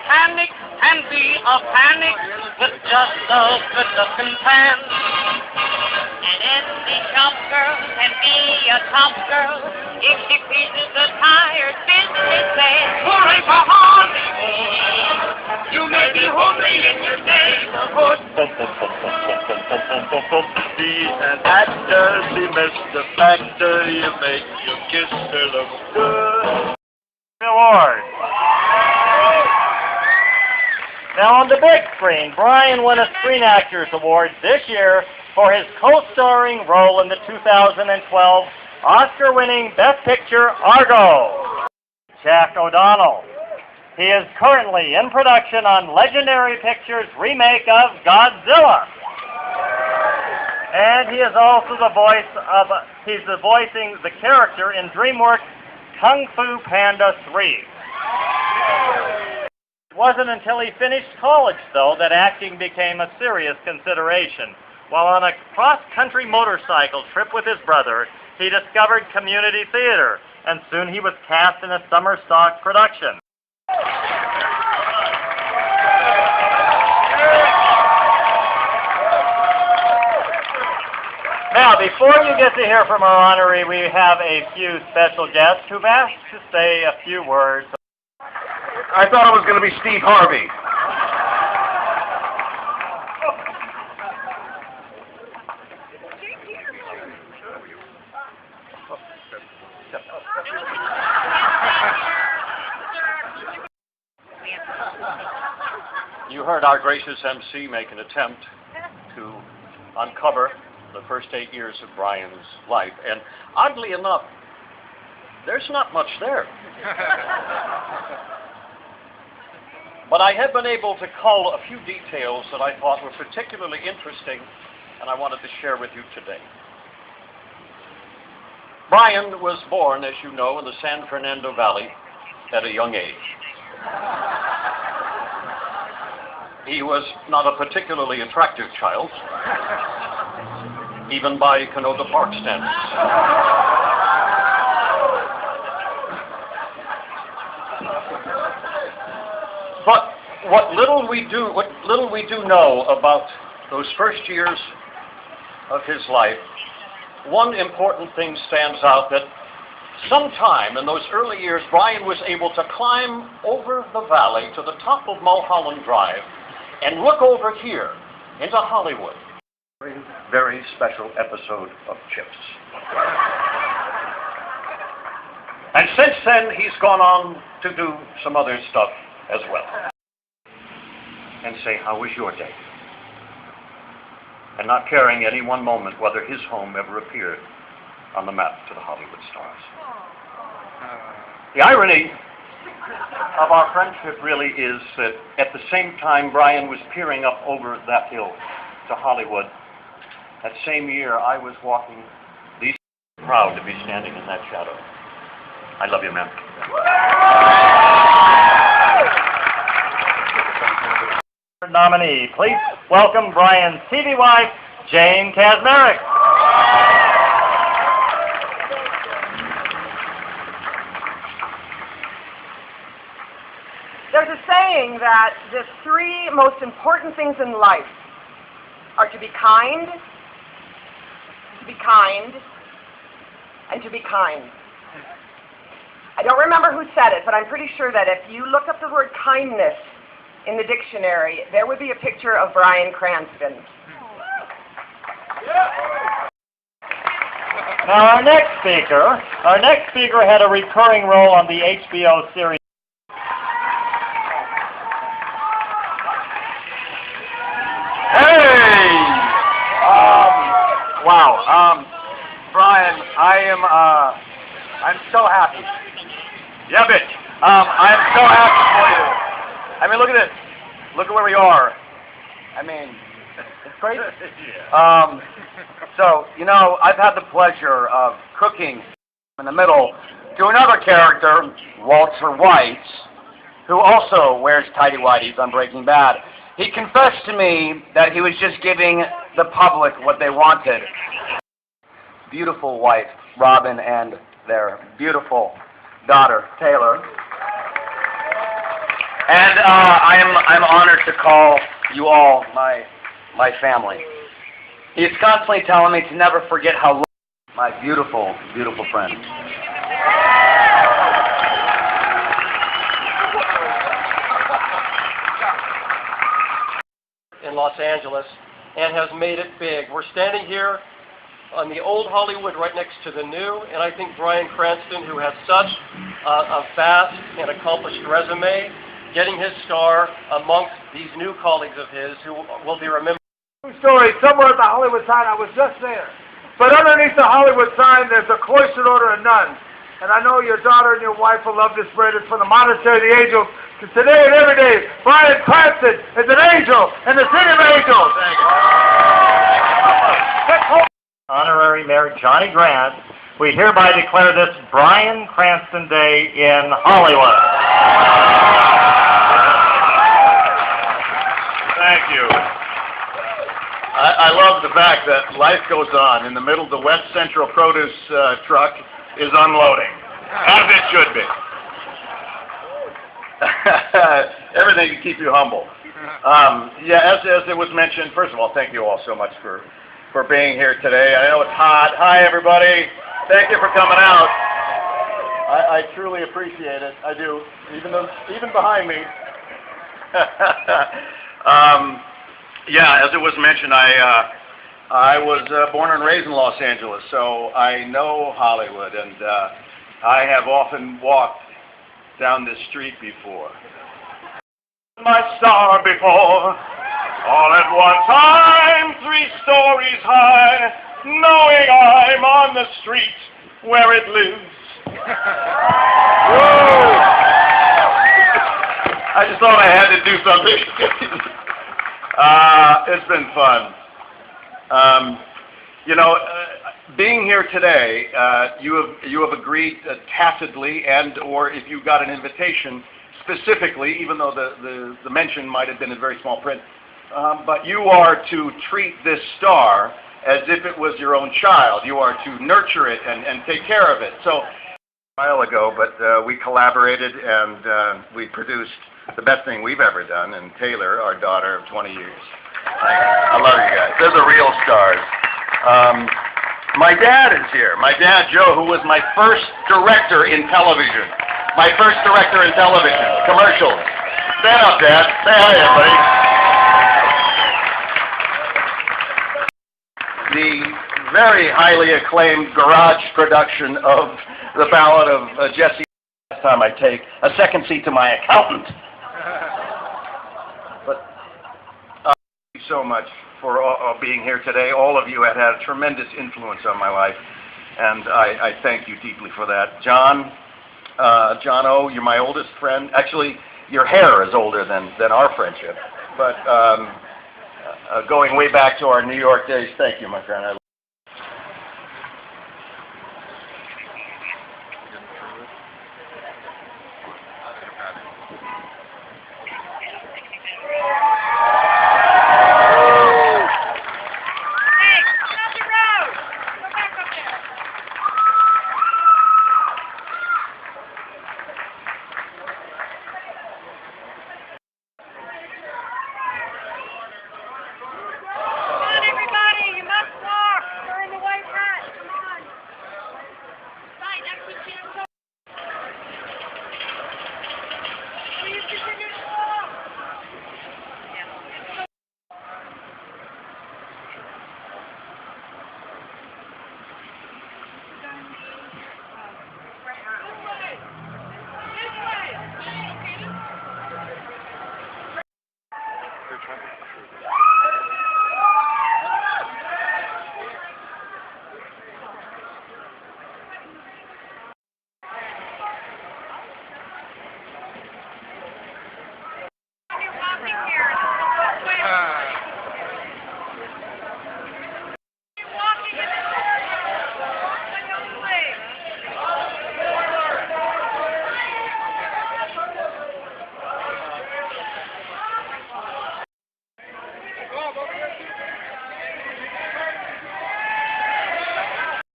panic and be a panic with just a good looking pan. And every shop girl can be a top girl if she pleases the tired businessman. Hooray for Hollywood! You may be homely in your neighborhood. Be an actor, be Mr. Factor, you make your kisser look good. Award. Now on the big screen, Bryan won a Screen Actors Award this year for his co-starring role in the 2012 Oscar-winning Best Picture Argo. Jack O'Donnell. He is currently in production on Legendary Pictures' remake of Godzilla. And he is also he's voicing the character in DreamWorks' Kung Fu Panda 3. It wasn't until he finished college, though, that acting became a serious consideration. While on a cross-country motorcycle trip with his brother, he discovered community theater, and soon he was cast in a summer stock production. Now, before you get to hear from our honoree, we have a few special guests who've asked to say a few words. I thought it was going to be Steve Harvey. You heard our gracious MC make an attempt to uncover the first 8 years of Bryan's life, and oddly enough, there's not much there. But I have been able to cull a few details that I thought were particularly interesting, and I wanted to share with you today. Bryan was born, as you know, in the San Fernando Valley at a young age. He was not a particularly attractive child, even by Canoga Park standards. But what little we do know about those first years of his life, one important thing stands out, that sometime in those early years, Bryan was able to climb over the valley to the top of Mulholland Drive and look over here into Hollywood. Very, very special episode of Chips. And since then, he's gone on to do some other stuff as well. And say, how was your day? And not caring any one moment whether his home ever appeared on the map to the Hollywood stars. The irony of our friendship really is that at the same time Bryan was peering up over that hill to Hollywood, that same year I was walking these, proud to be standing in that shadow. I love you, man. Nominee, please welcome Bryan's TV wife, Jane Kazmarek. There's a saying that the three most important things in life are to be kind, and to be kind. I don't remember who said it, but I'm pretty sure that if you look up the word kindness in the dictionary, there would be a picture of Bryan Cranston. Now our next speaker had a recurring role on the HBO series. Hey! Wow. Bryan, I'm so happy. Yeah, bitch. I'm so happy for you. I mean, look at this. Look at where we are. I mean, it's crazy. So, you know, I've had the pleasure of cooking in the middle to another character, Walter White, who also wears tighty-whities on Breaking Bad. He confessed to me that he was just giving the public what they wanted. Beautiful wife, Robin, and their beautiful daughter, Taylor. And I'm honored to call you all my family. He's constantly telling me to never forget how my beautiful, beautiful friend. In Los Angeles and has made it big. We're standing here on the old Hollywood right next to the new, and I think Bryan Cranston, who has such a vast and accomplished resume, getting his star amongst these new colleagues of his who will be remembered. Story, somewhere at the Hollywood sign, I was just there. But underneath the Hollywood sign, there's a cloistered order of nuns. And I know your daughter and your wife will love this bread. It's from the Monastery of the Angels. Because today and every day, Bryan Cranston is an angel in the city of angels. Honorary Mayor Johnny Grant, we hereby declare this Bryan Cranston Day in Hollywood. Thank you. I love the fact that life goes on. In the middle, the West Central produce truck is unloading, as it should be. Everything to keep you humble. Yeah, as it was mentioned, first of all, thank you all so much for being here today. I know it's hot. Hi, everybody. Thank you for coming out. I truly appreciate it. I do, even behind me. Yeah, as it was mentioned, I was born and raised in Los Angeles, so I know Hollywood, and I have often walked down this street before. My star before, all at one time, 3 stories high, knowing I'm on the street where it lives. I just thought I had to do something. It's been fun. Being here today, you have agreed tacitly, and/or if you got an invitation specifically, even though the mention might have been in very small print, but you are to treat this star as if it was your own child. You are to nurture it and take care of it. So, a while ago, but we collaborated and we produced the best thing we've ever done, and Taylor, our daughter of 20 years. I love you guys. They're the real stars. My dad is here. My dad, Joe, who was my first director in television. My first director in television. Commercials. Stand up, Dad. Say hi, everybody. The very highly acclaimed garage production of The Ballad of Jesse. Last time I take a second seat to my accountant. But thank you so much for being here today. All of you have had a tremendous influence on my life, and I thank you deeply for that. John O., you're my oldest friend. Actually, your hair is older than our friendship, but going way back to our New York days, thank you, my friend.